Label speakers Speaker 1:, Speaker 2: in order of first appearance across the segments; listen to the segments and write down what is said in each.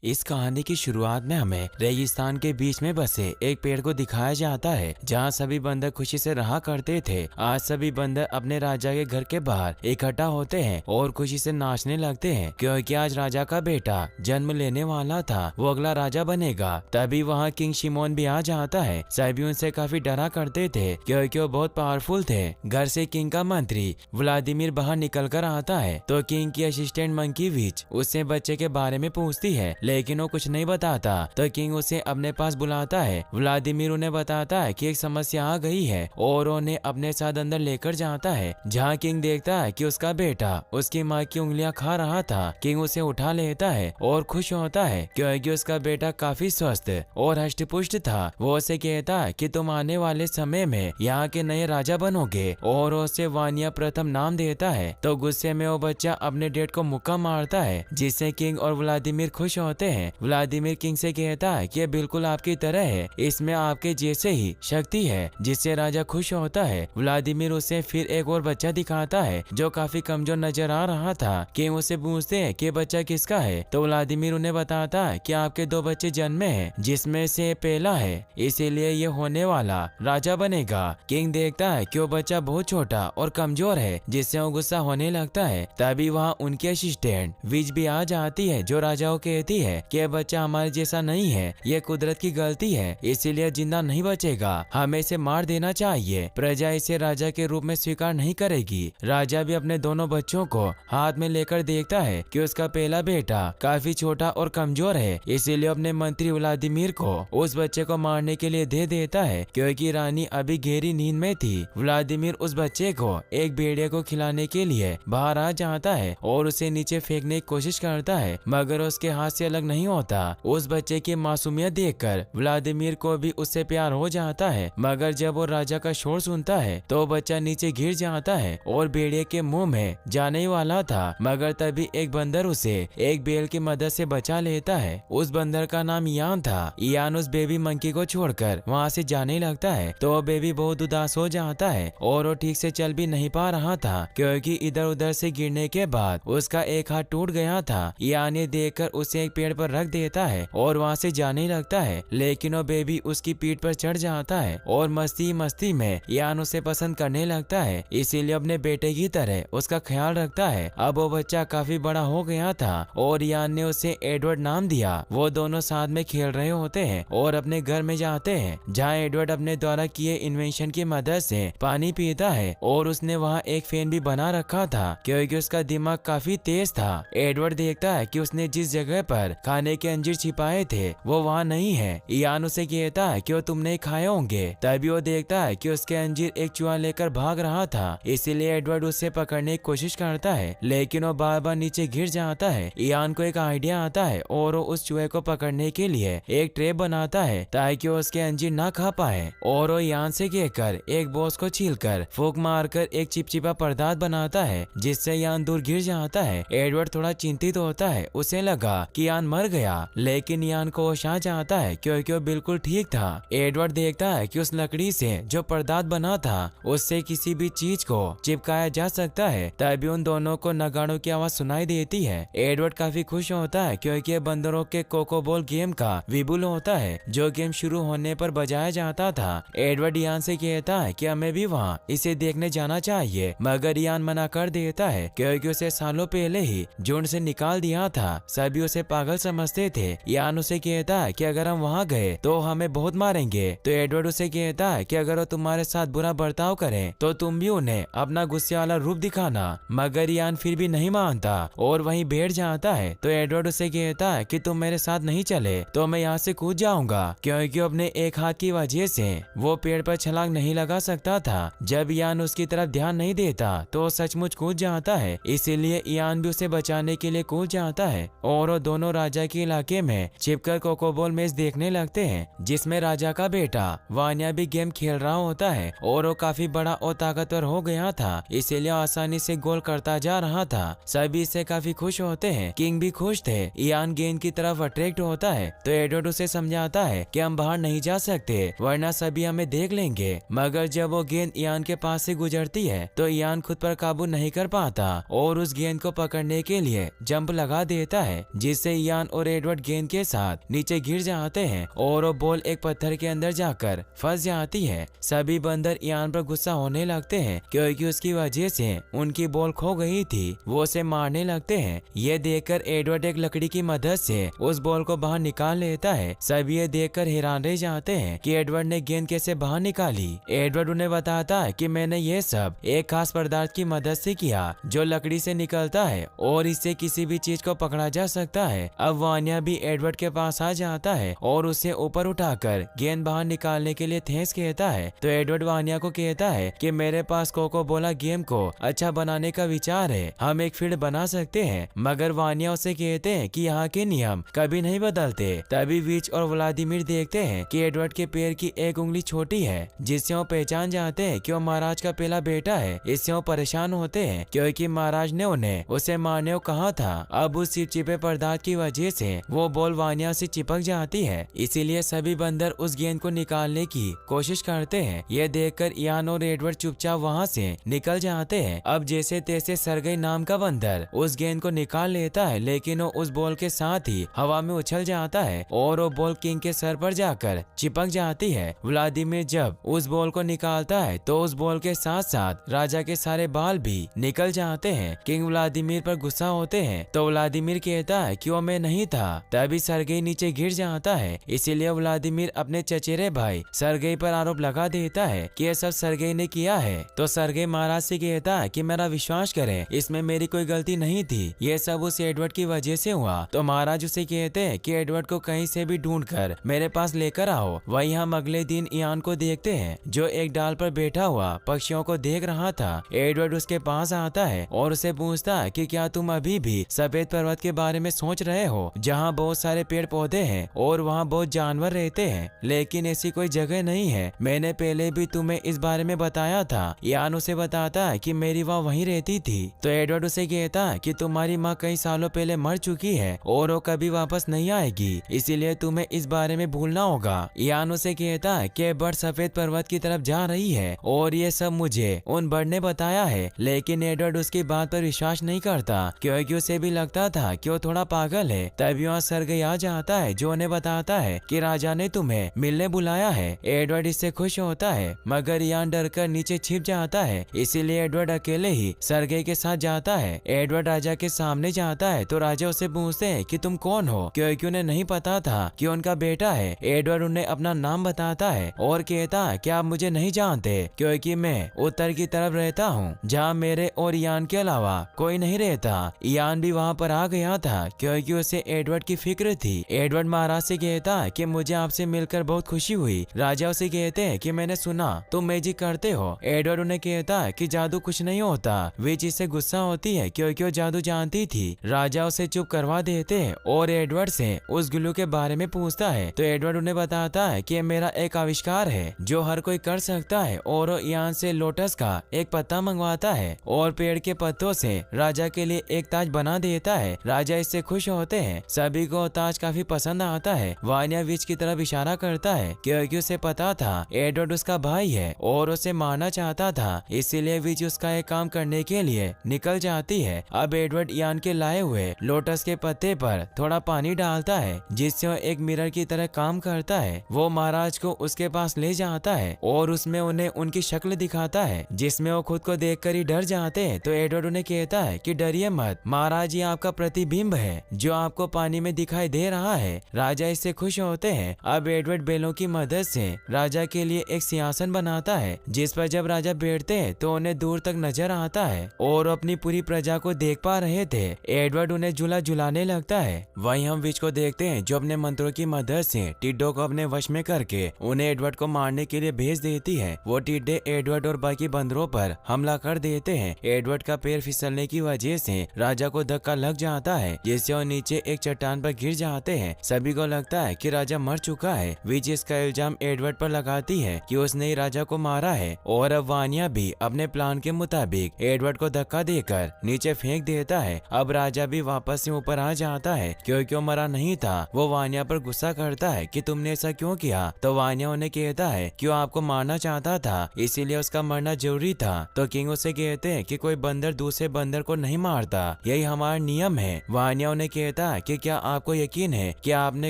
Speaker 1: इस कहानी की शुरुआत में हमें रेगिस्तान के बीच में बसे एक पेड़ को दिखाया जाता है जहाँ सभी बंदर खुशी से रहा करते थे। आज सभी बंदर अपने राजा के घर के बाहर इकट्ठा होते हैं और खुशी से नाचने लगते हैं क्योंकि आज राजा का बेटा जन्म लेने वाला था, वो अगला राजा बनेगा। तभी वहाँ किंग शिमोन भी आ जाता है। सभी उनसे काफी डरा करते थे क्योंकि वो बहुत पावरफुल थे। घर से किंग का मंत्री व्लादिमीर बाहर निकल कर आता है तो किंग की असिस्टेंट मंकी विच उससे बच्चे के बारे में पूछती है, लेकिन वो कुछ नहीं बताता। तो किंग उसे अपने पास बुलाता है। व्लादिमीर उन्हें बताता है कि एक समस्या आ गई है और उन्हें अपने साथ अंदर लेकर जाता है, जहाँ किंग देखता है कि उसका बेटा उसकी माँ की उंगलियां खा रहा था। किंग उसे उठा लेता है और खुश होता है क्योंकि उसका बेटा काफी स्वस्थ और हष्ट-पुष्ट था। वो उसे कहता है कि तुम आने वाले समय में यहाँ के नए राजा बनोगे और उसे वानिया प्रथम नाम देता है। तो गुस्से में वो बच्चा अपने डेड को मुक्का मारता है, जिससे किंग और व्लादिमीर खुश होते हैं। व्लादिमीर किंग से कहता है कि ये बिल्कुल आपकी तरह है, इसमें आपके जैसे ही शक्ति है, जिससे राजा खुश होता है। व्लादिमीर उसे फिर एक और बच्चा दिखाता है जो काफी कमजोर नजर आ रहा था। किंग उसे पूछते हैं कि बच्चा किसका है, तो व्लादिमीर उन्हें बताता है कि आपके दो बच्चे जन्मे हैं, जिसमें से पहला है, इसीलिए ये होने वाला राजा बनेगा। किंग देखता है कि वो बच्चा बहुत छोटा और कमजोर है, जिससे वो गुस्सा होने लगता है। तभी वहाँ उनकी असिस्टेंट विच भी आ जाती है जो राजा को कहती है कि ये बच्चा हमारे जैसा नहीं है, ये कुदरत की गलती है, इसीलिए जिंदा नहीं बचेगा, हमें इसे मार देना चाहिए। प्रजा इसे राजा के रूप में स्वीकार नहीं करेगी। राजा भी अपने दोनों बच्चों को हाथ में लेकर देखता है कि उसका पहला बेटा काफी छोटा और कमजोर है, इसीलिए अपने मंत्री व्लादिमीर को उस बच्चे को मारने के लिए दे देता है क्योंकि रानी अभी गहरी नींद में थी। व्लादिमीर उस बच्चे को एक भेड़िया को खिलाने के लिए बाहर आ जाता है और उसे नीचे फेंकने की कोशिश करता है, मगर उसके हाथ से अलग नहीं होता। उस बच्चे की मासूमियत देखकर व्लादिमीर को भी उससे प्यार हो जाता है, मगर जब वो राजा का शोर सुनता है तो बच्चा नीचे गिर जाता है और भेड़िए के मुंह में जाने वाला था, मगर तभी एक बंदर उसे एक बेल की मदद से बचा लेता है। उस बंदर का नाम यान था। यान उस बेबी मंकी को छोड़कर वहाँ से जाने लगता है तो वो बेबी बहुत उदास हो जाता है और वो ठीक से चल भी नहीं पा रहा था क्योंकि इधर उधर से गिरने के बाद उसका एक हाथ टूट गया था। यान ये देखकर उसे एक पेड़ पर रख देता है और वहाँ से जाने लगता है, लेकिन वो बेबी उसकी पीठ पर चढ़ जाता है और मस्ती मस्ती में यान उसे पसंद करने लगता है, इसीलिए अपने बेटे की तरह उसका ख्याल रखता है। अब वो बच्चा काफी बड़ा हो गया था और यान ने उसे एडवर्ड नाम दिया। वो दोनों साथ में खेल रहे होते हैं और अपने घर में जाते हैं, जहाँ एडवर्ड अपने द्वारा किए इन्वेंशन की मदद से पानी पीता है और उसने वहाँ एक फैन भी बना रखा था क्योंकि उसका दिमाग काफी तेज था। एडवर्ड देखता है कि उसने जिस जगह पर खाने के अंजीर छिपाए थे वो वहाँ नहीं है। यान उसे कहता है कि वो तुमने खाए होंगे। तभी वो देखता है कि उसके अंजीर एक चूहा लेकर भाग रहा था, इसीलिए एडवर्ड उसे पकड़ने की कोशिश करता है, लेकिन वो बार बार नीचे गिर जाता है। यान को एक आइडिया आता है और वो उस चूहे को पकड़ने के लिए एक ट्रैप बनाता है ताकि वो उसके अंजीर ना खा पाए, और वो यान से कहकर एक बॉस को छीलकर फूंक मारकर एक चिपचिपा पदार्थ बनाता है, जिससे यान दूर गिर जाता है। एडवर्ड थोड़ा चिंतित होता है, उसे लगा कि यान मर गया, लेकिन यान को होश आ जाता है क्योंकि वो बिल्कुल ठीक था। एडवर्ड देखता है कि उस लकड़ी से जो पदार्थ बना था उससे किसी भी चीज को चिपकाया जा सकता है। तभी उन दोनों को नगाड़ों की आवाज सुनाई देती है। एडवर्ड काफी खुश होता है क्योंकि ये बंदरों के कोकोबॉल गेम का विपुल होता है, जो गेम शुरू होने पर बजाया जाता था। एडवर्ड यान से कहता है कि हमें भी वहाँ इसे देखने जाना चाहिए, मगर यान मना कर देता है क्योंकि उसे सालों पहले ही झुंड से निकाल दिया था। सभी उसे पागल समझते थे। यान उसे कहता है कि अगर हम वहाँ गए तो हमें बहुत मारेंगे। तो एडवर्ड उसे कहता है कि अगर वो तुम्हारे साथ बुरा बर्ताव करें तो तुम भी उन्हें अपना गुस्से वाला रूप दिखाना, मगर यान फिर भी नहीं मानता और वहीं बैठ जाता है। तो एडवर्ड उसे कहता है कि तुम मेरे साथ नहीं चले तो मैं यहाँ से कूद जाऊंगा, क्योंकि अपने एक हाथ की वजह से वो पेड़ पर छलांग नहीं लगा सकता था। जब यान उसकी तरफ ध्यान नहीं देता तो सचमुच कूद जाता है, इसीलिए यान भी उसे बचाने के लिए कूद जाता है और वो दोनों राजा के इलाके में छिपकर कोकोबॉल मैच देखने लगते हैं, जिसमें राजा का बेटा वानिया भी गेम खेल रहा होता है और वो काफी बड़ा और ताकतवर हो गया था, इसीलिए आसानी से गोल करता जा रहा था। सभी इससे काफी खुश होते हैं। किंग भी खुश थे। यान गेंद की तरफ अट्रैक्ट होता है तो एडवर्ड उसे समझाता है कि हम बाहर नहीं जा सकते वरना सभी हमें देख लेंगे, मगर जब वो गेंद यान के पास से गुजरती है तो यान खुद पर काबू नहीं कर पाता और उस गेंद को पकड़ने के लिए जंप लगा देता है, जिससे इयान और एडवर्ड गेंद के साथ नीचे गिर जाते हैं और वो बॉल एक पत्थर के अंदर जाकर फंस जाती है। सभी बंदर इयान पर गुस्सा होने लगते हैं क्योंकि उसकी वजह से उनकी बॉल खो गई थी। वो उसे मारने लगते हैं। ये देखकर एडवर्ड एक लकड़ी की मदद से उस बॉल को बाहर निकाल लेता है। सभी ये देखकर हैरान रह जाते हैं कि एडवर्ड ने गेंद कैसे बाहर निकाली। एडवर्ड उन्हें बताता है कि मैंने ये सब एक खास पदार्थ की मदद से किया जो लकड़ी से निकलता है और इससे किसी भी चीज को पकड़ा जा सकता है। अब वानिया भी एडवर्ड के पास आ जाता है और उसे ऊपर उठाकर गेंद बाहर निकालने के लिए थैंक्स कहता है। तो एडवर्ड वानिया को कहता है कि मेरे पास कोको बोला गेम को अच्छा बनाने का विचार है, हम एक फील्ड बना सकते हैं। मगर वानिया उसे कहते हैं कि यहाँ के नियम कभी नहीं बदलते। तभी विच और व्लादिमीर देखते हैं कि एडवर्ड के पैर की एक उंगली छोटी है, जिससे वो पहचान जाते हैं कि वो महाराज का पहला बेटा है। इससे वो परेशान होते हैं क्योंकि महाराज ने उन्हें उसे मारने को कहा था। अब उस चिपचिपे पदार्थ की वजह से वो बॉल वानिया से चिपक जाती है, इसीलिए सभी बंदर उस गेंद को निकालने की कोशिश करते हैं। यह देखकर इयान और एडवर्ड चुपचाप वहाँ से निकल जाते हैं। अब जैसे तैसे सरगई नाम का बंदर उस गेंद को निकाल लेता है, लेकिन वो उस बॉल के साथ ही हवा में उछल जाता है और वो बॉल किंग के सर पर जाकर चिपक जाती है। व्लादिमीर जब उस बॉल को निकालता है तो उस बॉल के साथ साथ राजा के सारे बाल भी निकल जाते हैं। किंग व्लादिमीर पर गुस्सा होते हैं तो व्लादिमीर कहता है कि वो मैं नहीं था। तभी सरगई नीचे गिर जाता है, इसीलिए व्लादिमीर अपने चचेरे भाई सरगई पर आरोप लगा देता है कि यह सब सरगई ने किया है। तो सरगई महाराज से कहता है कि मेरा विश्वास करें, इसमें मेरी कोई गलती नहीं थी, ये सब उस एडवर्ड की वजह से हुआ। तो महाराज उसे कहते हैं कि एडवर्ड को कहीं से भी ढूंढकर मेरे पास लेकर आओ। वहीं हम अगले दिन इयान को देखते हैं जो एक डाल पर बैठा हुआ पक्षियों को देख रहा था। एडवर्ड उसके पास आता है और उसे पूछता है कि क्या तुम अभी भी सफेद पर्वत के बारे में सोच रहे हो, जहाँ बहुत सारे पेड़ पौधे हैं और वहाँ बहुत जानवर रहते हैं, लेकिन ऐसी कोई जगह नहीं है। मैंने पहले भी तुम्हें इस बारे में बताया था। इयान उसे बताता है कि मेरी माँ वहीं रहती थी। तो एडवर्ड उसे कहता है कि तुम्हारी माँ कई सालों पहले मर चुकी है और वो कभी वापस नहीं आएगी, इसीलिए तुम्हें इस बारे में भूलना होगा। इयान उसे कहता है कि बर्ड सफेद पर्वत की तरफ जा रही है और ये सब मुझे उन बर्ड ने बताया है, लेकिन एडवर्ड उसकी बात पर विश्वास नहीं करता क्योंकि उसे भी लगता था कि वो थोड़ा पागल है। तभी वहाँ सरगई आ जाता है जो उन्हें बताता है कि राजा ने तुम्हें मिलने बुलाया है। एडवर्ड इससे खुश होता है, मगर इयान डरकर नीचे छिप जाता है, इसीलिए एडवर्ड अकेले ही सरगई के साथ जाता है। एडवर्ड राजा के सामने जाता है तो राजा उसे पूछते हैं कि तुम कौन हो, क्योंकि उन्हें नहीं पता था कि उनका बेटा है। एडवर्ड उन्हें अपना नाम बताता है और कहता है कि आप मुझे नहीं जानते क्योंकि मैं उत्तर की तरफ रहता हूँ, जहाँ मेरे और इयान के अलावा कोई नहीं रहता। इयान भी वहाँ पर आ गया था क्योंकि उसे एडवर्ड की फिक्र थी। एडवर्ड महाराज से कहता है कि मुझे आपसे मिलकर बहुत खुशी हुई। राजा उसे कहते हैं कि मैंने सुना तुम मैजिक करते हो। एडवर्ड उन्हें कहता है कि जादू कुछ नहीं होता। विच इससे गुस्सा होती है क्योंकि वो जादू जानती थी। राजा उसे चुप करवा देते हैं और एडवर्ड से उस ग्लू के बारे में पूछता है। तो एडवर्ड उन्हें बताता है कि मेरा एक आविष्कार है जो हर कोई कर सकता है, और वो इयान से लोटस का एक पत्ता मंगवाता है और पेड़ के पत्तों से राजा के लिए एक ताज बना देता है। राजा इससे खुश होते हैं। सभी को ताज काफी पसंद आता है। वानिया विच की तरफ इशारा करता है क्योंकि उसे पता था एडवर्ड उसका भाई है और उसे मारना चाहता था, इसीलिए विच उसका एक काम करने के लिए निकल जाती है। अब एडवर्ड इयान के लाए हुए लोटस के पत्ते पर थोड़ा पानी डालता है जिससे वो एक मिरर की तरह काम करता है। वो महाराज को उसके पास ले जाता है और उसमें उन्हें उनकी शक्ल दिखाता है, जिसमें वो खुद को देखकर ही डर जाते हैं। तो एडवर्ड उन्हें कहता है कि डरिए मत, महाराज ये आपका प्रतिबिंब है जो आपको पानी में दिखाई दे रहा है। राजा इससे खुश होते हैं। अब एडवर्ड बैलों की मदद से राजा के लिए एक सिंहासन बनाता है, जिस पर जब राजा बैठते हैं तो उन्हें दूर तक नजर आता है और अपनी पूरी प्रजा को देख पा रहे थे। एडवर्ड उन्हें झूला झुलाने लगता है। वहीं हम विच को देखते हैं जो अपने मंत्रों की मदद से टिड्डों को अपने वश में करके उन्हें एडवर्ड को मारने के लिए भेज देती है। वो टिड्डे एडवर्ड और बाकी बंदरों पर हमला कर देते हैं। एडवर्ड का पैर फिसलने की वजह से राजा को धक्का लग जाता है, जिससे वो नीचे एक चट्टान पर गिर जाते हैं। सभी को लगता है कि राजा मर चुका है। विच इसका इल्जाम एडवर्ड पर लगाती है कि उसने ही राजा को मारा है, और अब वानिया भी अपने प्लान के मुताबिक एडवर्ड को धक्का देकर नीचे फेंक देता है। अब राजा भी वापस से ऊपर आ जाता है क्योंकि वो मरा नहीं था। वो वानिया पर गुस्सा करता है कि तुमने ऐसा क्यों किया। तो वानिया उन्हें कहता है कि वो आपको मारना चाहता था, इसीलिए उसका मरना जरूरी था। तो किंग उसे कहते हैं कि कोई बंदर दूसरे बंदर को नहीं मारता, यही हमारा नियम है। वानिया उन्हें कहता कहता है कि क्या आपको यकीन है कि आपने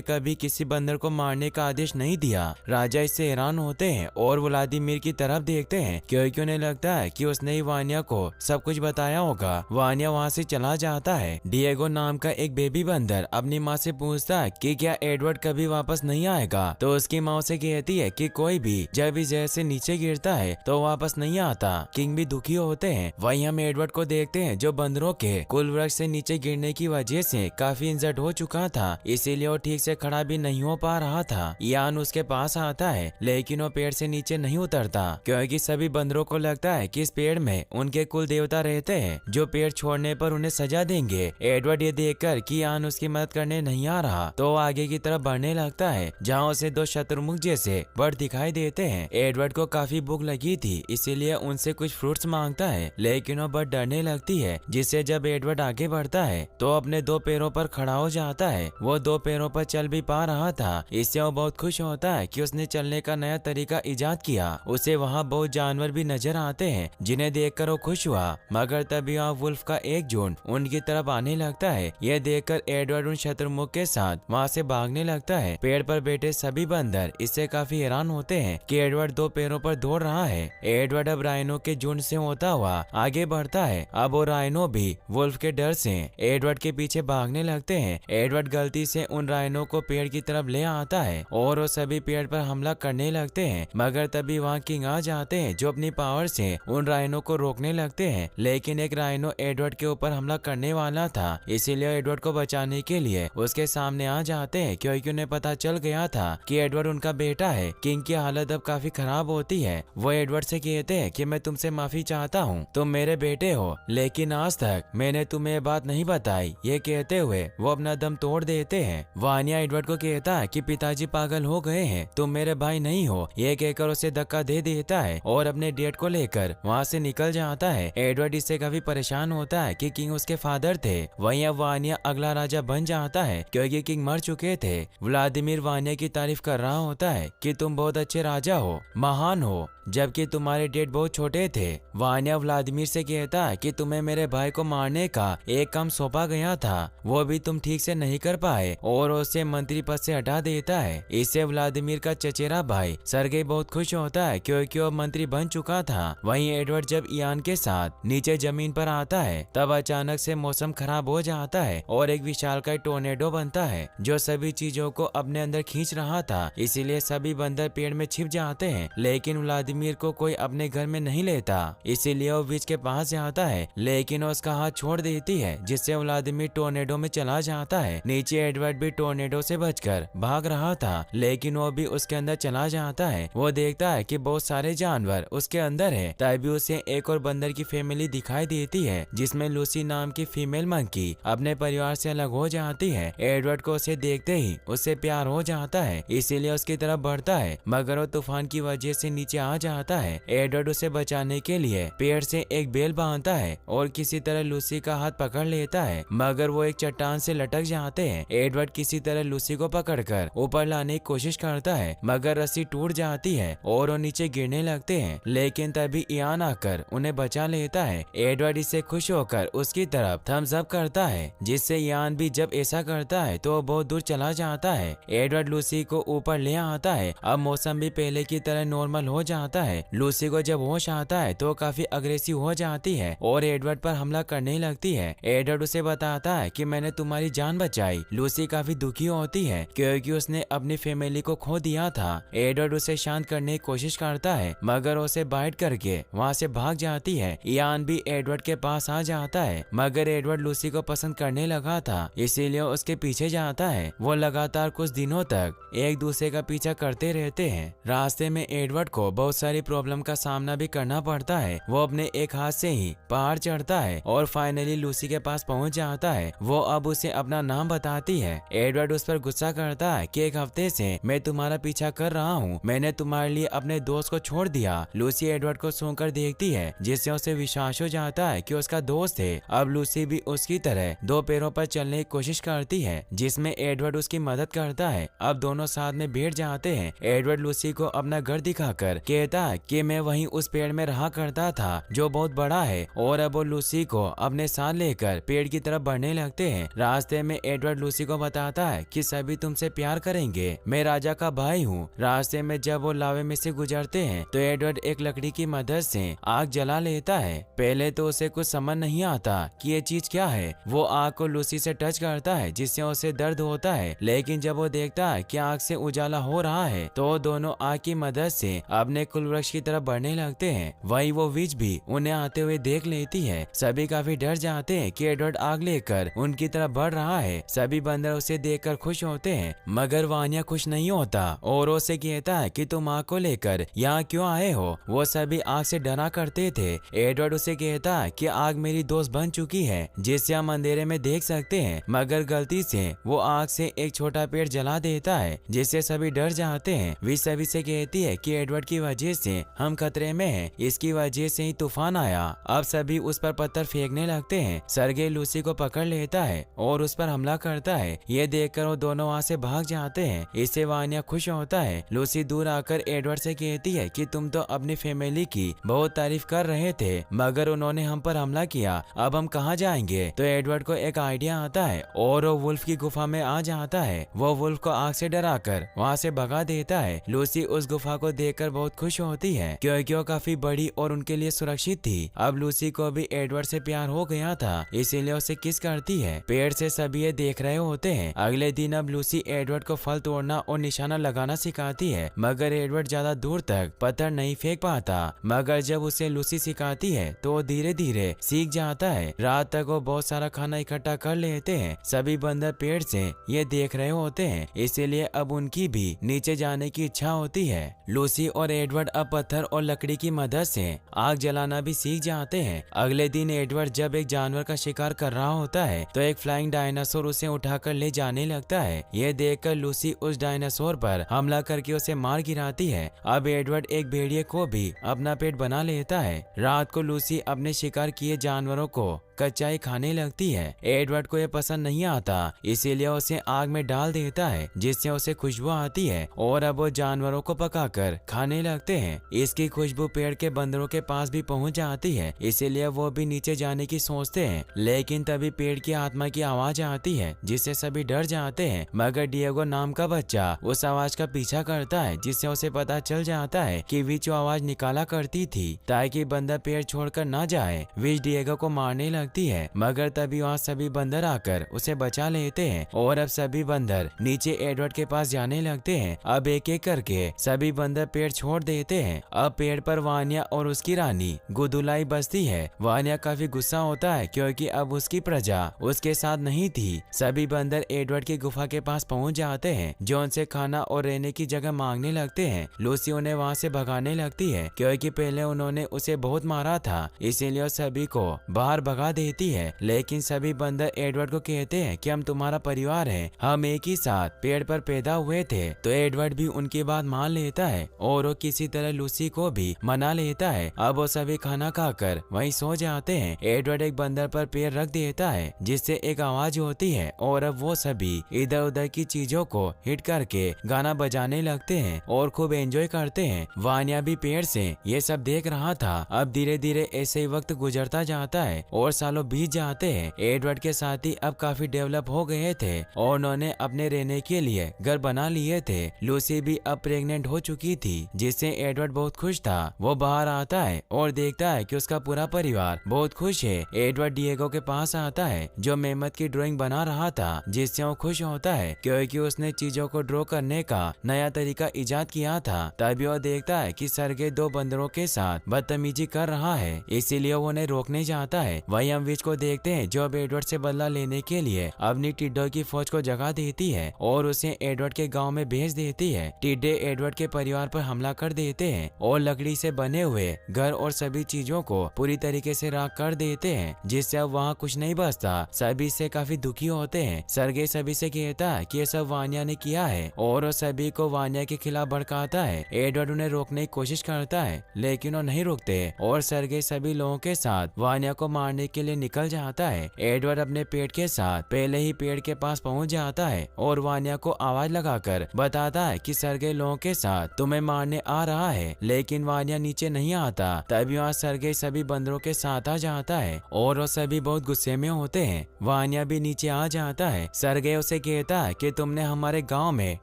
Speaker 1: कभी किसी बंदर को मारने का आदेश नहीं दिया। राजा इससे हैरान होते हैं और व्लादिमीर की तरफ देखते हैं क्योंकि उन्हें लगता है कि उसने ही वानिया को सब कुछ बताया होगा। वानिया वहाँ से चला जाता है। डिएगो नाम का एक बेबी बंदर अपनी माँ से पूछता है कि क्या एडवर्ड कभी वापस नहीं आएगा, तो उसकी माँ उसे कहती है कि कोई भी जब इस जगह से नीचे गिरता है तो वापस नहीं आता। किंग भी दुखी होते हैं। वहीं हम एडवर्ड को देखते हैं जो बंदरों के कुल वृक्ष से नीचे गिरने की वजह से काफी इंजर्ड हो चुका था, इसीलिए वो ठीक से खड़ा भी नहीं हो पा रहा था। यान उसके पास आता है लेकिन वो पेड़ से नीचे नहीं उतरता क्योंकि सभी बंदरों को लगता है कि इस पेड़ में उनके कुल देवता रहते हैं जो पेड़ छोड़ने पर उन्हें सजा देंगे। एडवर्ड ये देखकर कि यान उसकी मदद करने नहीं आ रहा तो वो आगे की तरफ बढ़ने लगता है जहाँ उसे दो शत्रुमुख जैसे बर्ड दिखाई देते हैं। एडवर्ड को काफी भूख लगी थी इसीलिए उनसे कुछ फ्रूट्स मांगता है लेकिन वो बर्ड डरने लगती है, जिससे जब एडवर्ड आगे बढ़ता है तो अपने दो पैरों पर खड़ा हो जाता है। वो दो पैरों पर चल भी पा रहा था, इससे वो बहुत खुश होता है कि उसने चलने का नया तरीका इजाद किया। उसे वहाँ बहुत जानवर भी नजर आते हैं जिन्हें देखकर वो खुश हुआ, मगर तभी वहाँ वुल्फ का एक झुंड उनकी तरफ आने लगता है। यह देखकर एडवर्ड उन शत्रुमुख के साथ वहाँ से भागने लगता है। पेड़ पर बैठे सभी बंदर इससे काफी हैरान होते हैं कि एडवर्ड दो पैरों पर दौड़ रहा है। एडवर्ड अब राइनो के झुंड से होता हुआ आगे बढ़ता है। अब वो राइनो भी वुल्फ के डर से एडवर्ड के पीछे भागने लगते हैं। एडवर्ड गलती से उन राइनो को पेड़ की तरफ ले आता है और वो सभी पेड़ पर हमला करने लगते हैं, मगर तभी वहाँ किंग आ जाते हैं जो अपनी पावर से उन राइनो को रोकने लगते हैं। लेकिन एक राइनो एडवर्ड के ऊपर हमला करने वाला था, इसीलिए एडवर्ड को बचाने के लिए उसके सामने आ जाते हैं क्योंकि उन्हें पता चल गया था कि एडवर्ड उनका बेटा है। किंग की हालत अब काफी खराब होती है। वो एडवर्ड से कहते हैं कि मैं तुमसे माफी चाहता हूँ, तुम मेरे बेटे हो लेकिन आज तक मैंने तुम्हें बात नहीं बताई। ये कहते हुए वो अपना दम तोड़ देते हैं। वानिया एडवर्ड को कहता है कि पिताजी पागल हो गए हैं, तुम मेरे भाई नहीं हो। ये कहकर उसे धक्का दे देता है और अपने डेट को लेकर वहाँ से निकल जाता है। एडवर्ड इससे काफी परेशान होता है कि किंग उसके फादर थे। वहीं अब वानिया अगला राजा बन जाता है क्योंकि किंग मर चुके थे। व्लादिमीर वानिया की तारीफ कर रहा होता है कि तुम बहुत अच्छे राजा हो, महान हो, जबकि तुम्हारे डेट बहुत छोटे थे। वानिया व्लादिमीर से कहता है कि तुम्हें मेरे भाई को मारने का एक काम सौंपा गया था, वो भी तुम ठीक से नहीं कर पाए और उसे मंत्री पद से हटा देता है। इससे व्लादिमीर का चचेरा भाई सर्गेई बहुत खुश होता है क्योंकि वो मंत्री बन चुका था। वहीं एडवर्ड जब इयान के साथ नीचे जमीन पर आता है तब अचानक से मौसम खराब हो जाता है और एक विशालकाय टोर्नेडो बनता है जो सभी चीजों को अपने अंदर खींच रहा था। इसीलिए सभी बंदर पेड़ में छिप जाते हैं, लेकिन व्लादिमीर को कोई अपने घर में नहीं लेता। इसीलिए वो विच के पास जाता है लेकिन उसका हाथ छोड़ देती है, जिससे व्लादिमीर टोर्नेडो में चला जाता है। नीचे एडवर्ड भी टोर्नेडो से बचकर भाग रहा था लेकिन वो भी उसके अंदर चला जाता है। वो देखता है कि बहुत सारे जानवर उसके अंदर है। तभी उसे एक और बंदर की फैमिली दिखाई देती है जिसमें लूसी नाम की फीमेल मंकी अपने परिवार से अलग हो जाती है। एडवर्ड को उसे देखते ही उससे प्यार हो जाता है, इसीलिए उसकी तरफ बढ़ता है, मगर वो तूफान की वजह से नीचे आ जाता है। एडवर्ड उसे बचाने के लिए पेड़ से एक बेल बांधता है और किसी तरह लूसी का हाथ पकड़ लेता है, मगर वो एक चट्टान से लटक जाते हैं। एडवर्ड किसी तरह लूसी को पकड़कर ऊपर लाने की कोशिश करता है, मगर रस्सी टूट जाती है और वो नीचे गिरने लगते हैं। लेकिन तभी इयान आकर उन्हें बचा लेता है। एडवर्ड इससे खुश होकर उसकी तरफ थम्स अप करता है, जिससे इयान भी जब ऐसा करता है तो बहुत दूर चला जाता है। एडवर्ड लूसी को ऊपर ले आता है। अब मौसम भी पहले की तरह नॉर्मल हो जाता है। लूसी को जब होश आता है तो काफी अग्रेसिव हो जाती है और एडवर्ड पर हमला करने लगती है। एडवर्ड उसे बताता है कि मैंने तुम्हारी जान बचाई। लूसी काफी दुखी होती है क्योंकि उसने अपनी फैमिली को खो दिया था। एडवर्ड उसे शांत करने की कोशिश करता है, मगर उसे बाइट करके वहाँ से भाग जाती है। इयान भी एडवर्ड के पास आ जाता है, मगर एडवर्ड लूसी को पसंद करने लगा था, इसीलिए उसके पीछे जाता है। वो लगातार कुछ दिनों तक एक दूसरे का पीछा करते रहते हैं। रास्ते में एडवर्ड को बहुत सारी प्रॉब्लम का सामना भी करना पड़ता है। वो अपने एक हाथ से ही पहाड़ चढ़ता है और फाइनली लूसी के पास पहुंच जाता है। वो अब उसे अपना नाम बताती है। एडवर्ड उस पर गुस्सा करता है कि एक हफ्ते से मैं तुम्हारा पीछा कर रहा हूँ, मैंने तुम्हारे लिए अपने दोस्त को छोड़ दिया। लूसी एडवर्ड को सूंघकर देखती है, जिससे उसे विश्वास हो जाता है कि उसका दोस्त है। अब लूसी भी उसकी तरह दो पैरों पर चलने की कोशिश करती है, जिसमें एडवर्ड उसकी मदद करता है। अब दोनों साथ में बैठ जाते हैं। एडवर्ड लूसी को अपना घर दिखाकर कहता है कि मैं वहीं उस पेड़ में रहा करता था जो बहुत बड़ा है, और अब वो लूसी को अपने साथ लेकर पेड़ की तरफ बढ़ने लगते हैं। रास्ते में एडवर्ड लूसी को बताता है कि सभी तुमसे प्यार करेंगे, मैं राजा का भाई हूँ। रास्ते में जब वो लावे में से गुजरते हैं तो एडवर्ड एक लकड़ी की मदद से आग जला लेता है। पहले तो उसे कुछ समझ नहीं आता कि ये चीज क्या है। वो आग को लूसी से टच करता है जिससे उसे दर्द होता है, लेकिन जब वो देखता है कि आग से उजाला हो रहा है तो दोनों आग की मदद से अपने कुल वृक्ष की तरफ बढ़ने लगते हैं। वहीं वो विच भी उन्हें आते हुए देख लेती है। सभी काफी डर जाते हैं कि एडवर्ड आग लेकर उनकी तरफ बढ़ रहा है। सभी बंदर उसे देखकर खुश होते हैं, मगर वानिया खुश नहीं होता और उसे कहता है कि तुम आग को लेकर यहाँ क्यों आए हो। वो सभी आग से डरा करते थे। एडवर्ड उसे कहता है कि आग मेरी दोस्त बन चुकी है जिससे हम अंधेरे में देख सकते हैं, मगर गलती से वो आग से एक छोटा पेड़ जला देता है जिससे सभी डर जाते हैं। वे सभी से कहती है कि एडवर्ड की वजह से हम खतरे में हैं, इसकी वजह से ही तूफान आया। अब सभी उस पर पत्थर फेंकने लगते हैं। सर्गे लूसी को पकड़ लेता है और उस पर हमला करता है। ये देखकर वो दोनों वहाँ से भाग जाते हैं। इससे वानिया खुश होता है। लूसी दूर आकर एडवर्ड से कहती है कि तुम तो अपनी फैमिली की बहुत तारीफ कर रहे थे, मगर उन्होंने हम पर हमला किया, अब हम कहाँ जाएंगे। तो एडवर्ड को एक आइडिया आता है और वो वुल्फ की गुफा में आ जाता है। वो वुल्फ को आग से डराकर वहाँ से भगा देता है। लूसी उस गुफा को देखकर बहुत खुश होती है क्योंकि वो काफी बड़ी और उनके लिए सुरक्षित थी। अब लूसी को भी एडवर्ड से प्यार हो गया था, इसीलिए उसे किस करती है। पेड़ से सभी ये देख रहे होते हैं। अगले दिन अब लूसी एडवर्ड को फल तोड़ना और निशाना लगाना सिखाती है, मगर एडवर्ड ज्यादा दूर तक पत्थर नहीं फेंक पाता। मगर जब उसे लूसी सिखाती है तो वो धीरे धीरे सीख जाता है। रात तक वो बहुत सारा खाना इकट्ठा कर लेते हैं। सभी बंदर पेड़ से ये देख रहे होते हैं, इसीलिए अब उनकी भी नीचे जाने की इच्छा होती है। लूसी और एडवर्ड अब पत्थर और लकड़ी की मदद से आग जलाना भी सीख जाते हैं। अगले दिन एडवर्ड जब एक जानवर का शिकार कर रहा होता है तो एक फ्लाइंग डायनासोर उसे उठाकर ले जाने लगता है। ये देखकर लूसी उस डायनासोर पर हमला करके उसे मार गिराती है। अब एडवर्ड एक भेड़िए को भी अपना पेट बना लेता है। रात को लूसी अपने शिकार किए जानवरों को कच्चाई खाने लगती है। एडवर्ड को यह पसंद नहीं आता, इसीलिए उसे आग में डाल देता है जिससे उसे खुशबू आती है और अब वो जानवरों को पकाकर खाने लगते हैं। इसकी खुशबू पेड़ के बंदरों के पास भी पहुंच जाती है, इसीलिए वो भी नीचे जाने की सोचते हैं। लेकिन तभी पेड़ की आत्मा की आवाज आती है जिससे सभी डर जाते हैं, मगर डिएगो नाम का बच्चा उस आवाज का पीछा करता है जिससे उसे पता चल जाता है कि विच आवाज निकाला करती थी ताकि बंदर पेड़ छोड़कर न जाए। विच डिएगो को मारने लगती है, मगर तभी वहाँ सभी बंदर आकर उसे बचा लेते हैं और अब सभी बंदर नीचे एडवर्ड के पास जाने लगते हैं। अब एक एक करके सभी बंदर पेड़ छोड़ देते हैं। अब पेड़ पर वानिया और उसकी रानी गुदुलाई बसती है। वानिया काफी गुस्सा होता है क्योंकि अब उसकी प्रजा उसके साथ नहीं थी। सभी बंदर एडवर्ड की गुफा के पास पहुँच जाते हैं जो उनसे खाना और रहने की जगह मांगने लगते हैं। लूसी उन्हें वहाँ से भगाने लगती है क्योंकि पहले उन्होंने उसे बहुत मारा था, इसीलिए सभी को बाहर भगा देती है। लेकिन सभी बंदर एडवर्ड को कहते हैं कि हम तुम्हारा परिवार हैं, हम एक ही साथ पेड़ पर पैदा हुए थे। तो एडवर्ड भी उनकी बात मान लेता है और वो किसी तरह लूसी को भी मना लेता है। अब वो सभी खाना खाकर वहीं सो जाते हैं। एडवर्ड एक बंदर पर पैर रख देता है जिससे एक आवाज होती है और अब वो सभी इधर उधर की चीजों को हिट करके गाना बजाने लगते हैं और खूब एंजॉय करते हैं। वानिया भी पेड़ से ये सब देख रहा था। अब धीरे धीरे ऐसे ही वक्त गुजरता जाता है और सालों बीत जाते हैं। एडवर्ड के साथी अब काफी डेवलप हो गए थे और उन्होंने अपने रहने के लिए घर बना लिए थे। लूसी भी अब प्रेग्नेंट हो चुकी थी जिससे एडवर्ड बहुत खुश था। वो बाहर आता है और देखता है कि उसका पूरा परिवार बहुत खुश है। एडवर्ड डिएगो के पास आता है जो मेहमत की ड्राइंग बना रहा था, जिससे वो खुश होता है क्योंकि उसने चीजों को ड्रॉ करने का नया तरीका इजाद किया था। तभी वो देखता है कि सरगे दो बंदरों के साथ बदतमीजी कर रहा है, इसीलिए वो उन्हें रोकने जाता है। वहीं हम विच को देखते हैं जो अब एडवर्ड से बदला लेने के लिए अपनी टिड्डों की फौज को जगा देती है और उसे एडवर्ड के गांव में भेज देती है। टिड्डे एडवर्ड के परिवार पर हमला कर देते हैं और लकड़ी से बने हुए घर और सभी चीजों को पूरी तरीके से राख कर देते हैं, जिससे अब वहाँ कुछ नहीं बचता। सभी से काफी दुखी होते हैं। सरगे सभी से कहता है कि ये सब वानिया ने किया है और वो सभी को वानिया के खिलाफ भड़काता है। एडवर्ड उन्हें रोकने की कोशिश करता है लेकिन वो नहीं रुकते और सरगे सभी लोगों के साथ वानिया को मारने के के लिए निकल जाता है। एडवर्ड अपने पेड़ के साथ पहले ही पेड़ के पास पहुंच जाता है और वानिया को आवाज लगाकर बताता है कि सर्गेई लोगों के साथ तुम्हें मारने आ रहा है, लेकिन वानिया नीचे नहीं आता। तभी वहाँ सर्गेई सभी बंदरों के साथ आ जाता है और वो सभी बहुत गुस्से में होते हैं। वानिया भी नीचे आ जाता है। सर्गेई उसे कहता है कि तुमने हमारे गांव में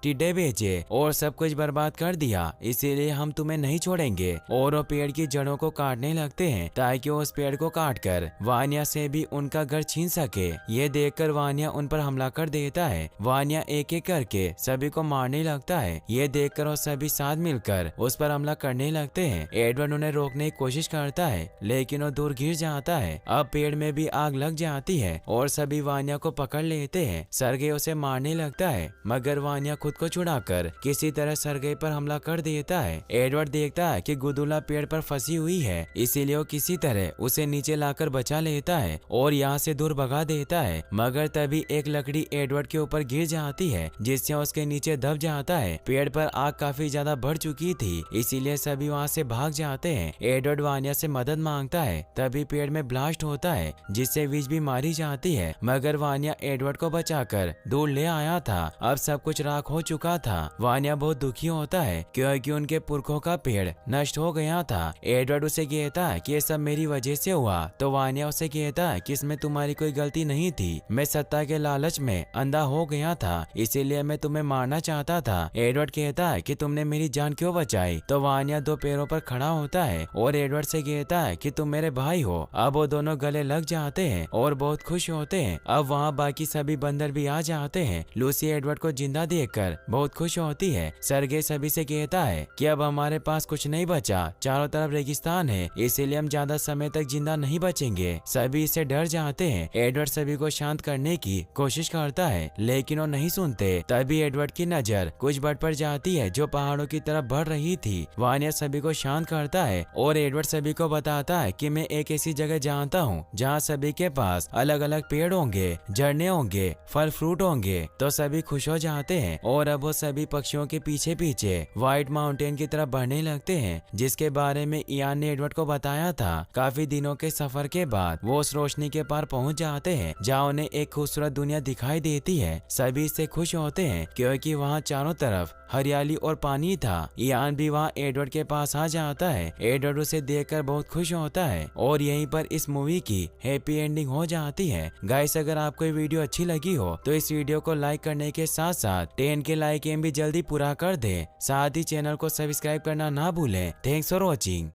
Speaker 1: टिड्डे भेजे और सब कुछ बर्बाद कर दिया, इसीलिए हम तुम्हें नहीं छोड़ेंगे। और वो पेड़ की जड़ों को काटने लगते हैं ताकि वो उस पेड़ को काटकर वानिया से भी उनका घर छीन सके। ये देखकर वानिया उन पर हमला कर देता है। वानिया एक एक करके सभी को मारने लगता है। ये देखकर वो सभी साथ मिलकर उस पर हमला करने लगते हैं। एडवर्ड उन्हें रोकने की कोशिश करता है, लेकिन वो दूर गिर जाता है। अब पेड़ में भी आग लग जाती है और सभी वानिया को पकड़ लेते हैं। सर्गेई उसे मारने लगता है, मगर वानिया खुद को छुड़ाकर किसी तरह सर्गेई पर हमला कर देता है। एडवर्ड देखता है कि गुदुला पेड़ पर फंसी हुई है, इसीलिए वो किसी तरह उसे नीचे लाकर बचा लेता है और यहाँ से दूर भगा देता है। मगर तभी एक लकड़ी एडवर्ड के ऊपर गिर जाती है, जिससे उसके नीचे दब जाता है। पेड़ पर आग काफी ज्यादा बढ़ चुकी थी, इसीलिए सभी वहाँ से भाग जाते हैं। एडवर्ड वानिया से मदद मांगता है, तभी पेड़ में ब्लास्ट होता है, जिससे विज भी मारी जाती है। मगर वानिया एडवर्ड को बचाकर दूर ले आया था। अब सब कुछ राख हो चुका था। वानिया बहुत दुखी होता है क्योंकि उनके पुरखों का पेड़ नष्ट हो गया था। एडवर्ड उसे कहता है कि ये सब मेरी वजह से हुआ, तो वानिया उसे कहता है कि इसमें तुम्हारी कोई गलती नहीं थी। मैं सत्ता के लालच में अंधा हो गया था, इसीलिए मैं तुम्हें मारना चाहता था। एडवर्ड कहता है कि तुमने मेरी जान क्यों बचाई, तो वानिया दो पैरों पर खड़ा होता है और एडवर्ड से कहता है कि तुम मेरे भाई हो। अब वो दोनों गले लग जाते हैं और बहुत खुश होते हैं। अब वहाँ बाकी सभी बंदर भी आ जाते हैं। लूसी एडवर्ड को जिंदा देखकर बहुत खुश होती है। सर्गेई सभी से कहता है कि अब हमारे पास कुछ नहीं बचा, चारों तरफ रेगिस्तान है, इसीलिए हम ज्यादा समय तक जिंदा नहीं बचेंगे। सभी इससे डर जाते हैं। एडवर्ड सभी को शांत करने की कोशिश करता है, लेकिन वो नहीं सुनते। तभी एडवर्ड की नजर कुछ बर्ड पर जाती है जो पहाड़ों की तरफ बढ़ रही थी। वानिया सभी को शांत करता है और एडवर्ड सभी को बताता है कि मैं एक ऐसी जगह जानता हूँ जहाँ सभी के पास अलग अलग पेड़ होंगे, झरने होंगे, फल फ्रूट होंगे। तो सभी खुश हो जाते हैं और अब वो सभी पक्षियों के पीछे पीछे व्हाइट माउंटेन की तरफ बढ़ने लगते हैं, जिसके बारे में इयान ने एडवर्ड को बताया था। काफी दिनों के सफर के बाद वो उस रोशनी के पार पहुंच जाते हैं जहाँ उन्हें एक खूबसूरत दुनिया दिखाई देती है। सभी इससे खुश होते हैं क्योंकि वहाँ चारों तरफ हरियाली और पानी था। इयान भी वहाँ एडवर्ड के पास आ जाता है। एडवर्ड उसे देखकर बहुत खुश होता है और यहीं पर इस मूवी की हैप्पी एंडिंग हो जाती है। गाइस, अगर आपको ये वीडियो अच्छी लगी हो तो इस वीडियो को लाइक करने के साथ साथ 10 के लाइक एम भी जल्दी पूरा कर दे। साथ ही चैनल को सब्सक्राइब करना ना भूलें। Thanks for watching.